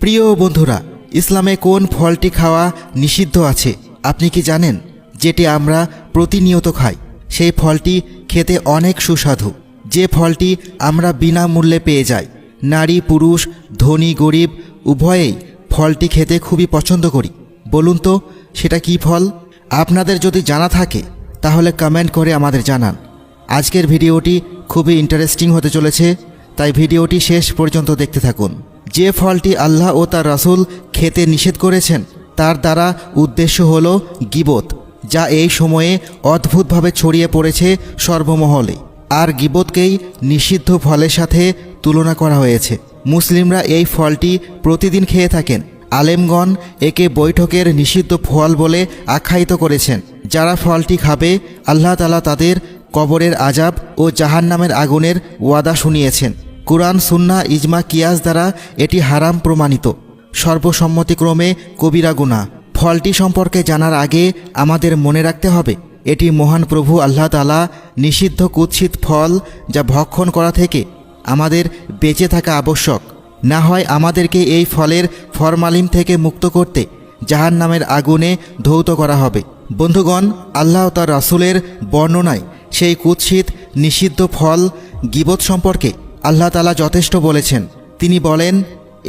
প্রিয় বন্ধুরা, ইসলামে কোন ফলটি খাওয়া নিষিদ্ধ আছে আপনি কি জানেন? যেটি আমরা প্রতিনিয়ত খাই, সেই ফলটি খেতে অনেক সুস্বাদু। যে ফলটি আমরা বিনামূল্যে পেয়ে যাই। নারী পুরুষ, ধনী গরিব উভয়েই ফলটি খেতে খুবই পছন্দ করি। বলুন তো সেটা কি ফল? আপনাদের যদি জানা থাকে তাহলে কমেন্ট করে আমাদের জানান। আজকের ভিডিওটি খুবই ইন্টারেস্টিং হতে চলেছে, তাই ভিডিওটি শেষ পর্যন্ত দেখতে থাকুন। যে ফলটি আল্লাহ ও তার রাসূল খেতে নিষেধ করেছেন তার দ্বারা উদ্দেশ্য হলো গীবত, যা এই সময়ে অদ্ভুতভাবে ছড়িয়ে পড়েছে সর্বমহলে। আর গীবতকেই নিষিদ্ধ ফলের সাথে তুলনা করা হয়েছে। মুসলিমরা এই ফলটি প্রতিদিন খেয়ে থাকেন। আলেমগণ একে বৈঠকের নিষিদ্ধ ফল বলে আখ্যায়িত করেছেন। যারা ফলটি খাবে আল্লাহ তাআলা তাদের কবরের আযাব ও জাহান্নামের আগুনের ওয়াদা শুনিয়েছেন। কুরআন, সুন্নাহ, ইজমা, কিয়াস দ্বারা এটি হারাম প্রমাণিত। সর্বসম্মতিক্রমে কবিরা গুনাহ। ফলটি সম্পর্কে জানার আগে আমাদের মনে রাখতে হবে এটি মহান প্রভু আল্লাহ তাআলা নিষিদ্ধ কুৎসিত ফল, যা ভক্ষণ করা থেকে আমাদের বেঁচে থাকা আবশ্যক। না হয় আমাদেরকে এই ফলের ফরমালিন থেকে মুক্ত করতে জাহান্নামের আগুনে ধৌত করা হবে। বন্ধুগণ, আল্লাহ ও তার রাসূলের বর্ণনায় সেই কুৎসিত নিষিদ্ধ ফল গীবত সম্পর্কে আল্লাহ তাআলা যথেষ্ট বলেছেন। তিনি বলেন,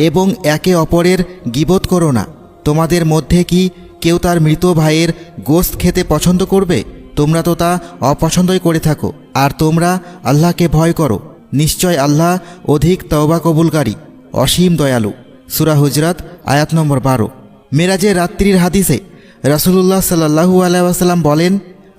এবং একে অপরের গীবত করো না। তোমাদের মধ্যে কি কেউ তার মৃত ভাইয়ের গোশত খেতে পছন্দ করবে? তোমরা তো তা অপছন্দই করে থাকো। আর তোমরা আল্লাহকে ভয় করো। নিশ্চয় আল্লাহ অধিক তওবা কবুলকারী, অসীম দয়ালু। সূরা হুজরাত আয়াত নম্বর 12। মেরাজের রাত্রির হাদিসে রাসূলুল্লাহ সাল্লাল্লাহু আলাইহি ওয়াসাল্লাম বলেন,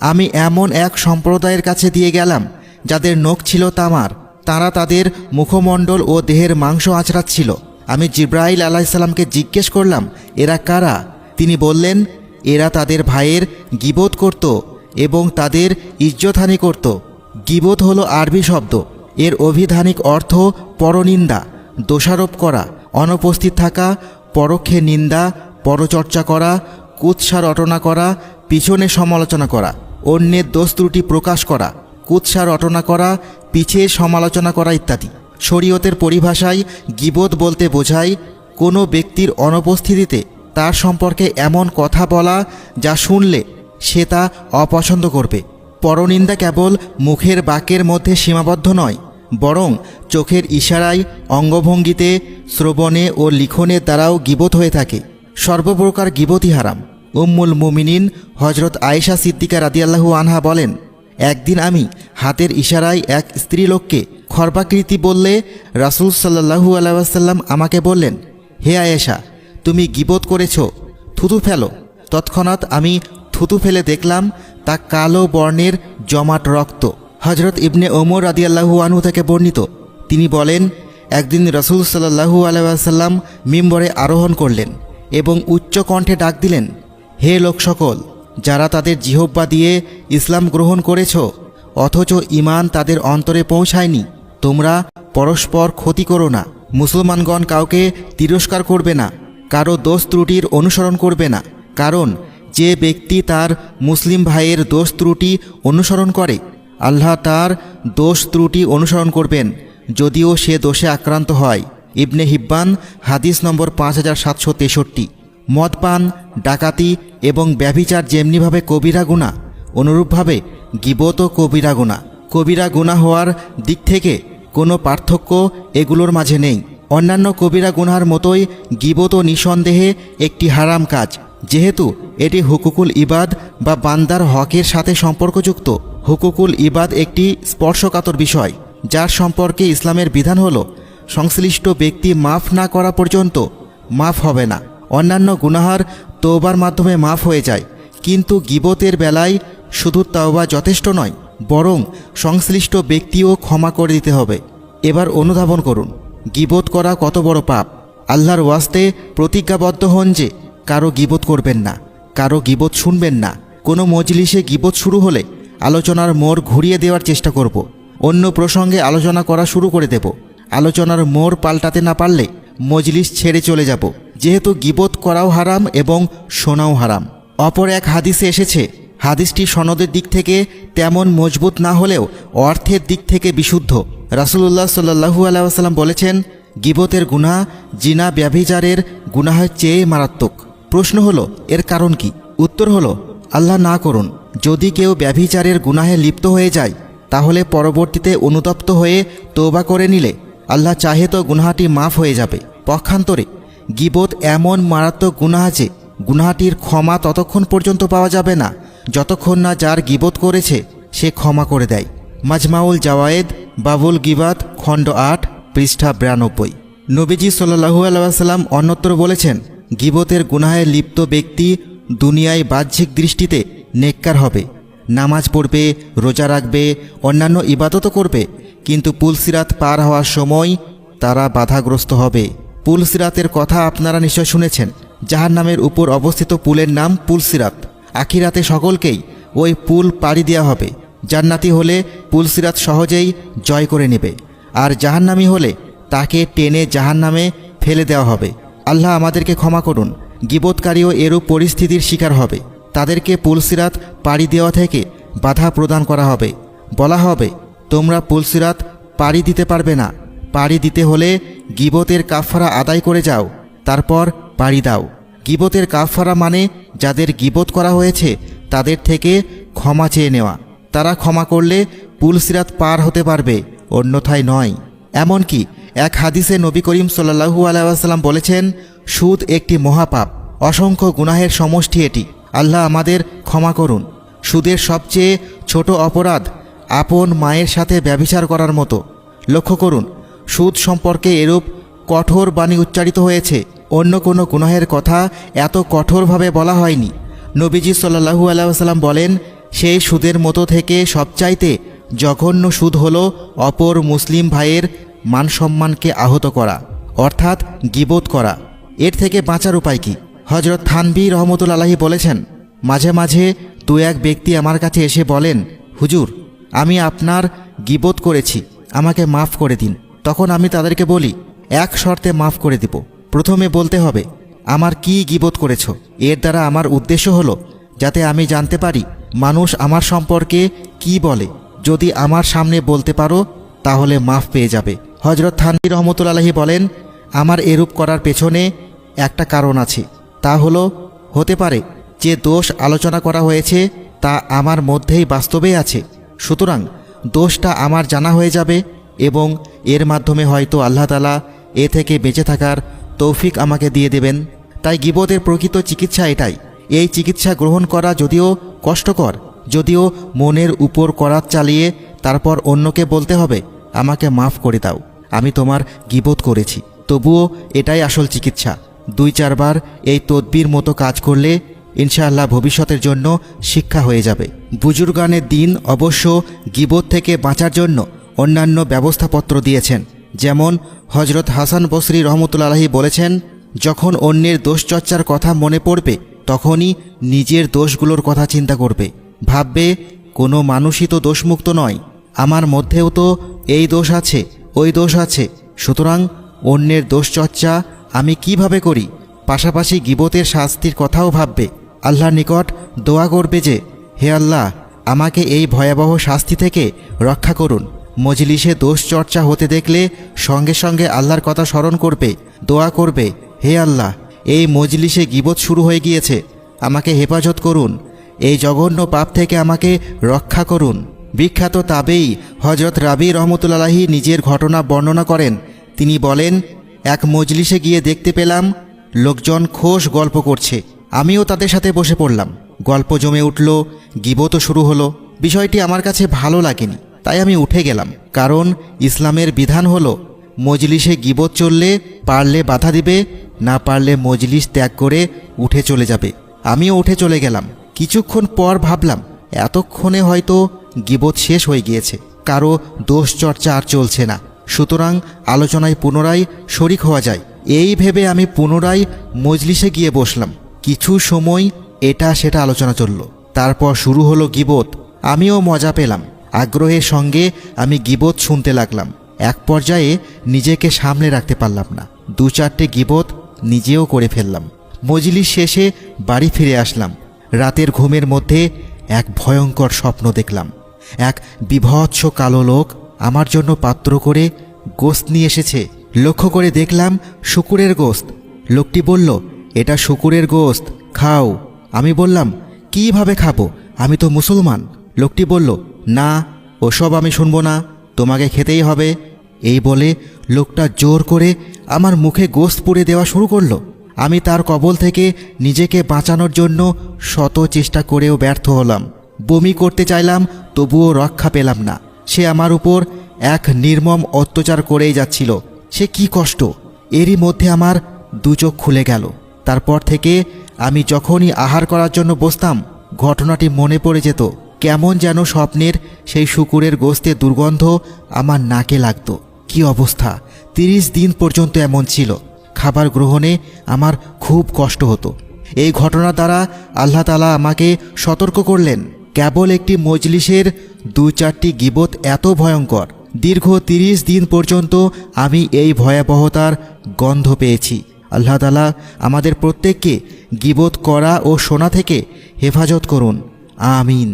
আমি এমন এক সম্প্রদায়ের কাছে দিয়ে গেলাম যাদের নখ ছিল তামার। তারা তাদের মুখমণ্ডল ও দেহের মাংস আঁচড়াচ্ছিল। আমি জিব্রাইল আলাইহিস সালামকে জিজ্ঞেস করলাম, এরা কারা? তিনি বললেন, এরা তাদের ভাইয়ের গীবত করত এবং তাদের ইজ্জতহানি করত। গীবত হলো আরবি শব্দ। এর অভিধানিক অর্থ পরনিন্দা, দোষারোপ করা, অনুপস্থিত থাকা, পরোক্ষে নিন্দা, পরচর্চা করা, কুৎসা রটনা করা, পিছনে সমালোচনা করা, অন্যের দোষ ত্রুটি প্রকাশ করা, কুৎসা রটনা করা, পিছে সমালোচনা করা ইত্যাদি। শরীয়তের পরিভাষায় গীবত বলতে বোঝায় কোনো ব্যক্তির অনুপস্থিতিতে তার সম্পর্কে এমন কথা বলা যা শুনলে সে তা অপছন্দ করবে। পরনিন্দা কেবল মুখের বাক্যের মধ্যে সীমাবদ্ধ নয়, বরং চোখের ইশারায়, অঙ্গভঙ্গিতে, শ্রবণে ও লিখনের দ্বারাও গীবত হয়ে থাকে। সর্বপ্রকার গীবতই হারাম। উম্মুল মুমিনিন হযরত আয়েশা সিদ্দিকা রাদিয়াল্লাহু আনহা বলেন, একদিন আমি হাতের ইশারায় এক স্ত্রীলোককে খর্বাকৃতি বললে রাসূল সাল্লাল্লাহু আলাইহি ওয়াসাল্লাম আমাকে বললেন, হে আয়েশা, তুমি গীবত করেছ, থুতু ফেলো। তৎক্ষণাৎ আমি থুতু ফেলে দেখলাম তা কালো বর্ণের জমাট রক্ত। হযরত ইবনে ওমর রাদিয়াল্লাহু আনহু থেকে বর্ণিত, তিনি বলেন, একদিন রাসূল সাল্লাল্লাহু আলাইহি ওয়াসাল্লাম মিম্বরে আরোহণ করলেন এবং উচ্চ কণ্ঠে ডাক দিলেন, হে লোক সকল, যারা তাদের জিহ্বা দিয়ে ইসলাম গ্রহণ করেছ অথচ ঈমান তাদের অন্তরে পৌঁছায়নি, তোমরা পরস্পর ক্ষতি করো না। মুসলমানগণ কাউকে তিরস্কার করবে না, কারো দোষ ত্রুটির অনুসরণ করবে না। কারণ যে ব্যক্তি তার মুসলিম ভাইয়ের দোষ ত্রুটি অনুসরণ করে আল্লাহ তার দোষ ত্রুটি অনুসরণ করবেন, যদিও সে দোষে আক্রান্ত হয়। ইবনে হিব্বান হাদিস নম্বর 5763। মদপান, ডাকাতি এবং ব্যভিচার যেমনিভাবে কবিরা গুনাহ, অনুরূপভাবে গীবতও কবিরা গুনাহ। কবিরা গুনাহ হওয়ার দিক থেকে কোনো পার্থক্য এগুলোর মাঝে নেই। অন্যান্য কবিরা গুনাহর মতোই গীবতও নিঃসন্দেহে একটি হারাম কাজ, যেহেতু এটি হুকুকুল ইবাদ বা বান্দার হকের সাথে সম্পর্কযুক্ত। হুকুকুল ইবাদ একটি স্পর্শকাতর বিষয়, যার সম্পর্কে ইসলামের বিধান হলো সংশ্লিষ্ট ব্যক্তি মাফ না করা পর্যন্ত মাফ হবে না। অন্যান্য গুনাহার তওবার মাধ্যমে মাফ হয়ে যায়, কিন্তু গীবতের বেলায় শুধু তওবা যথেষ্ট নয়, বরং সংশ্লিষ্ট ব্যক্তিও ক্ষমা করে দিতে হবে। এবার অনুধাবন করুন, গীবত করা কত বড় পাপ। আল্লাহর ওয়াস্তে প্রতিজ্ঞাবদ্ধ হন যে কারো গীবত করবেন না, কারো গীবত শুনবেন না। কোনো মজলিসে গীবত শুরু হলে আলোচনার মোড় ঘুরিয়ে দেওয়ার চেষ্টা করব, অন্য প্রসঙ্গে আলোচনা করা শুরু করে দেব। আলোচনার মোড় পাল্টাতে না পারলে মজলিস ছেড়ে চলে যাব, যেহেতু গীবত করাও হারাম এবং শোনাও হারাম। অপর এক হাদিসে এসেছে, হাদিসটি সনদের দিক থেকে তেমন মজবুত না হলেও অর্থের দিক থেকে বিশুদ্ধ। রাসূলুল্লাহ সাল্লাল্লাহু আলাইহি ওয়াসাল্লাম বলেছেন, গিবতের গুনাহ জিনা ব্যভিচারের গুনাহের চেয়ে মারাত্মক। প্রশ্ন হলো এর কারণ কি? উত্তর হলো আল্লাহ না করুন যদি কেউ ব্যভিচারের গুনাহে লিপ্ত হয়ে যায় তাহলে পরবর্তীতে অনুতপ্ত হয়ে তওবা করে নিলে আল্লাহ চাহে তো গুনাহটি মাফ হয়ে যাবে। পক্ষান্তরে গিবত এমন মারাত্মক গুনাহ যে গুনাহটির ক্ষমা ততক্ষণ পর্যন্ত পাওয়া যাবে না যতক্ষণ না যার গিবত করেছে সে ক্ষমা করে দেয়। মাজমাউল জাওয়ায়েদ বাবুল গিবাত খণ্ড 8 পৃষ্ঠা 92। নবীজি সাল্লাল্লাহু আলাইহি ওয়াসাল্লাম অন্যত্র বলেছেন, গিবতের গুনাহে লিপ্ত ব্যক্তি দুনিয়ায় বাহ্যিক দৃষ্টিতে নেককার হবে, নামাজ পড়বে, রোজা রাখবে, অন্যান্য ইবাদতও করবে, কিন্তু পুলসিরাত পার হওয়ার সময় তারা বাধাগ্রস্ত হবে। পুলসিরাতের কথা আপনারা নিশ্চয় শুনেছেন। জাহান্নামের উপর অবস্থিত পুলের নাম পুলসিরাত। আখিরাতে সকলকেই ওই পুল পাড়ি দেওয়া হবে। জান্নাতি হলে পুলসিরাত সহজেই জয় করে নেবে, আর জাহান্নামী হলে তাকে টেনে জাহান্নামে ফেলে দেওয়া হবে। আল্লাহ আমাদেরকে ক্ষমা করুন। গিবতকারীও এরূপ পরিস্থিতির শিকার হবে। তাদেরকে পুলসিরাত পাড়ি দেওয়া থেকে বাধা প্রদান করা হবে। বলা হবে, তোমরা পুলসিরাত পাড়ি দিতে পারবে না। পাড়ি দিতে হলে গিবতের কাফারা আদায় করে যাও, তারপর পাড়ি দাও। গিবতের কাফারা মানে যাদের গিবত করা হয়েছে তাদের থেকে ক্ষমা চেয়ে নেওয়া। তারা ক্ষমা করলে পুলসিরাত পার হতে পারবে, অন্যথায় নয়। এমনকি এক হাদিসে নবী করিম সাল্লাল্লাহু আলাইহি ওয়াসাল্লাম বলেছেন, সুদ একটি মহাপাপ, অসংখ্য গুনাহের সমষ্টি এটি। আল্লাহ আমাদের ক্ষমা করুন। সুদের সবচেয়ে ছোট অপরাধ আপন মায়ের সাথে ব্যভিচার করার মতো। লক্ষ্য করুন, সুদ সম্পর্কে এরূপ কঠোর বাণী উচ্চারিত হয়েছে, অন্য কোনো গুনাহের কথা এত কঠোরভাবে বলা হয়নি। নবীজি সাল্লাল্লাহু আলাইহি ওয়াসাল্লাম বলেন, সেই সুদের মতো থেকে সবচাইতে জঘন্য সুদ হলো অপর মুসলিম ভাইয়ের মানসম্মানকে আহত করা, অর্থাৎ গিবত করা। এর থেকে বাঁচার উপায় কি? হযরত থানভী রহমতুল্লাহি আলাইহি বলেছেন, মাঝে মাঝে দু এক ব্যক্তি আমার কাছে এসে বলেন, হুজুর, আমি আপনার গিবত করেছি, আমাকে মাফ করে দিন। তখন আমি তাদেরকে বলি, এক শর্তে মাফ করে দিব। প্রথমে বলতে হবে আমার কি গিবত করেছ। এর দ্বারা আমার উদ্দেশ্য হলো যাতে আমি জানতে পারি মানুষ আমার সম্পর্কে কি বলে। যদি আমার সামনে বলতে পারো তাহলে মাফ পেয়ে যাবে। হযরত থানভী রহমতুল্লাহি আলাইহি বলেন, আমার এরূপ করার পেছনে একটা কারণ আছে। তা হলো, হতে পারে যে দোষ আলোচনা করা হয়েছে তা আমার মধ্যেই বাস্তবেই আছে, সুতরাং দোষটা আমার জানা হয়ে যাবে এবং এর মাধ্যমে হয়তো আল্লাহ তাআলা এ থেকে বেঁচে থাকার তৌফিক আমাকে দিয়ে দেবেন। তাই গিবতের প্রকৃত চিকিৎসা এটাই। এই চিকিৎসা গ্রহণ করা যদিও কষ্টকর, যদিও মনের উপর করাত চালিয়ে তারপর অন্যকে বলতে হবে, আমাকে মাফ করে দাও, আমি তোমার গিবত করেছি, তবুও এটাই আসল চিকিৎসা। 2-4 বার এই তদবির মতো কাজ করলে ইনশাআল্লাহ ভবিষ্যতের জন্য শিক্ষা হয়ে যাবে। বুজুর্গানের দিন অবশ্য গিবত থেকে বাঁচার জন্য অন্যান্য ব্যবস্থাপত্র দিয়েছেন। যেমন হযরত হাসান বসরি রহমতুল্লাহি আলাইহি বলেছেন, যখন অন্যের দোষচর্চার কথা মনে পড়বে তখনই নিজের দোষগুলোর কথা চিন্তা করবে। ভাববে, কোনো মানুষই তো দোষমুক্ত নয়, আমার মধ্যেও তো এই দোষ আছে, ওই দোষ আছে, সুতরাং অন্যের দোষচর্চা আমি কিভাবে করি। পাশাপাশি গিবতের শাস্তির কথাও ভাববে। আল্লাহর নিকট দোয়া করবে যে, হে আল্লাহ, আমাকে এই ভয়াবহ শাস্তি থেকে রক্ষা করুন। মজলিসে দোষ চর্চা হতে দেখলে সঙ্গে সঙ্গে আল্লাহর কথা স্মরণ করবে, দোয়া করবে, হে আল্লাহ, এই মজলিসে গিবত শুরু হয়ে গিয়েছে, আমাকে হেফাজত করুন, এই জঘন্য পাপ থেকে আমাকে রক্ষা করুন। বিখ্যাত তাবেঈ হযরত রাবি রহমতুল্লাহি আলাইহি নিজের ঘটনা বর্ণনা করেন। তিনি বলেন, এক মজলিসে গিয়ে দেখতে পেলাম লোকজন খোশ গল্প করছে। আমিও তাদের সাথে বসে পড়লাম। গল্প জমে উঠল, গিবতও শুরু হলো। বিষয়টি আমার কাছে ভালো লাগেনি, তাই আমি উঠে গেলাম। কারণ ইসলামের বিধান হলো, মজলিসে গিবত চললে পারলে বাধা দিবে, না পারলে মজলিস ত্যাগ করে উঠে চলে যাবে। আমিও উঠে চলে গেলাম। কিছুক্ষণ পর ভাবলাম, এতক্ষণে হয়তো গিবত শেষ হয়ে গিয়েছে, কারো দোষ চর্চা আর চলছে না, সুতরাং আলোচনায় পুনরায় শরিক হওয়া যায়। এই ভেবে আমি পুনরায় মজলিসে গিয়ে বসলাম। কিছু সময় এটা সেটা আলোচনা চলল, তারপর শুরু হলো গিবত। আমিও মজা পেলাম। আগ্রহের সঙ্গে আমি গিবত শুনতে লাগলাম। এক পর্যায়ে নিজেকে সামলে রাখতে পারলাম না, 2-4টে গিবত নিজেও করে ফেললাম। মজলিস শেষে বাড়ি ফিরে আসলাম। রাতের ঘুমের মধ্যে এক ভয়ঙ্কর স্বপ্ন দেখলাম। এক বিভৎস কালো লোক আমার জন্য পাত্র করে গোশত নিয়ে এসেছে। লক্ষ্য করে দেখলাম শূকরের গোশত। লোকটি বলল, এটা শূকরের গোশত, খাও। আমি বললাম, কিভাবে খাবো, আমি তো মুসলমান। লোকটি বলল, না, ওসব আমি শুনবো না, তোমাকে খেতেই হবে। এই বলে লোকটা জোর করে আমার মুখে গোশত পুড়ে দেওয়া শুরু করলো। আমি তার কবল থেকে নিজেকে বাঁচানোর জন্য শত চেষ্টা করেও ব্যর্থ হলাম। বমি করতে চাইলাম, তবুও রক্ষা পেলাম না। সে আমার উপর এক নির্মম অত্যাচার করেই যাচ্ছিল। সে কি কষ্ট! এরই মধ্যে আমার দু চোখ খুলে গেল। তারপর থেকে আমি যখনই আহার করার জন্য বসতাম, ঘটনাটি মনে পড়ে যেত। কেমন যেন স্বপ্নের সেই শূকরের গোশতের দুর্গন্ধ আমার নাকে লাগতো। কি অবস্থা! 30 দিন পর্যন্ত এমন ছিল। খাবার গ্রহণে আমার খুব কষ্ট হতো। এই ঘটনা দ্বারা আল্লাহ তাআলা আমাকে সতর্ক করলেন। কেবল একটি মজলিসের 2-4টি গীবত এত ভয়ঙ্কর। দীর্ঘ 30 দিন পর্যন্ত আমি এই ভয়াবহতার গন্ধ পেয়েছি। আল্লাহ তাআলা আমাদের প্রত্যেককে গীবত করা ও শোনা থেকে হেফাজত করুন। আমিন।